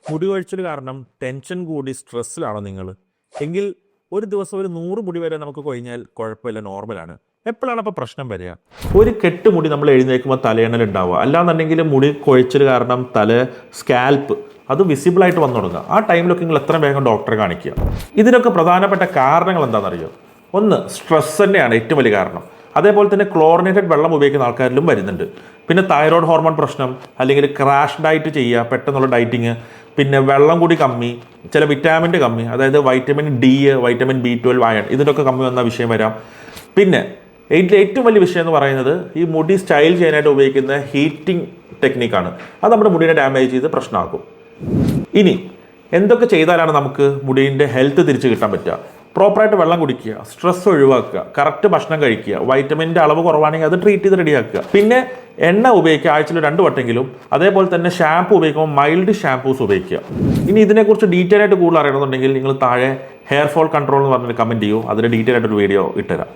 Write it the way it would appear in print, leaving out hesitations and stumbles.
മുടി കൊഴിച്ചിൽ കാരണം ടെൻഷൻ കൂടി സ്ട്രെസ്സിലാണോ നിങ്ങൾ? എങ്കിൽ ഒരു ദിവസം ഒരു 100 മുടി വരെ നമുക്ക് കൊഴിഞ്ഞാൽ കുഴപ്പമില്ല, നോർമലാണ്. എപ്പോഴാണ് അപ്പോൾ പ്രശ്നം വരിക? ഒരു കെട്ട് മുടി നമ്മൾ എഴുന്നേൽക്കുമ്പോൾ തലയണൽ ഉണ്ടാവുക, അല്ലാന്നുണ്ടെങ്കിൽ മുടി കൊഴിച്ചിൽ കാരണം സ്കാൽപ്പ് അത് വിസിബിളായിട്ട് വന്നു തുടങ്ങുക. ആ ടൈമിലൊക്കെ നിങ്ങൾ എത്ര വേഗം ഡോക്ടറെ കാണിക്കുക. ഇതിനൊക്കെ പ്രധാനപ്പെട്ട കാരണങ്ങൾ എന്താണെന്നറിയോ? ഒന്ന്, സ്ട്രെസ് തന്നെയാണ് ഏറ്റവും വലിയ കാരണം. അതേപോലെ തന്നെ ക്ലോറിനേറ്റഡ് വെള്ളം ഉപയോഗിക്കുന്ന ആൾക്കാരിലും വരുന്നുണ്ട്. പിന്നെ തൈറോയ്ഡ് ഹോർമോൺ പ്രശ്നം, അല്ലെങ്കിൽ ക്രാഷ് ഡയറ്റ് ചെയ്യുക, പെട്ടെന്നുള്ള ഡയറ്റിങ്, പിന്നെ വെള്ളം കൂടി കമ്മി, ചില വിറ്റാമിൻ്റെ കമ്മി, അതായത് vitamin D, vitamin B12, iron, ഇതിനൊക്കെ കമ്മി വന്ന വിഷയം വരാം. പിന്നെ ഏറ്റവും വലിയ വിഷയം എന്ന് പറയുന്നത് ഈ മുടി സ്റ്റൈൽ ചെയ്യാനായിട്ട് ഉപയോഗിക്കുന്ന ഹീറ്റിംഗ് ടെക്നിക്കാണ്. അത് നമ്മുടെ മുടിയെ ഡാമേജ് ചെയ്ത് പ്രശ്നമാക്കും. ഇനി എന്തൊക്കെ ചെയ്താലാണ് നമുക്ക് മുടീൻ്റെ ഹെൽത്ത് തിരിച്ചു കിട്ടാൻ പറ്റുക? പ്രോപ്പറായിട്ട് വെള്ളം കുടിക്കുക, സ്ട്രെസ് ഒഴിവാക്കുക, കറക്റ്റ് ഭക്ഷണം കഴിക്കുക, വൈറ്റമിൻ്റെ അളവ് കുറവാണെങ്കിൽ അത് ട്രീറ്റ് ചെയ്ത് റെഡിയാക്കുക. പിന്നെ എണ്ണ ഉപയോഗിക്കുക, ആഴ്ചയിൽ 2 വട്ടെങ്കിലും. അതേപോലെ തന്നെ ഷാമ്പു ഉപയോഗിക്കുമ്പോൾ മൈൽഡ് ഷാമ്പൂസ് ഉപയോഗിക്കുക. ഇനി ഇതിനെക്കുറിച്ച് ഡീറ്റെയിൽ ആയിട്ട് കൂടുതൽ അറിയണമെന്നുണ്ടെങ്കിൽ നിങ്ങൾ താഴെ ഹെയർ ഫോൾ കൺട്രോൾ എന്ന് പറഞ്ഞൊരു കമൻറ്റ് ചെയ്യൂ. അതിന് ഡീറ്റെയിൽ ആയിട്ടൊരു വീഡിയോ ഇട്ടുതരാം.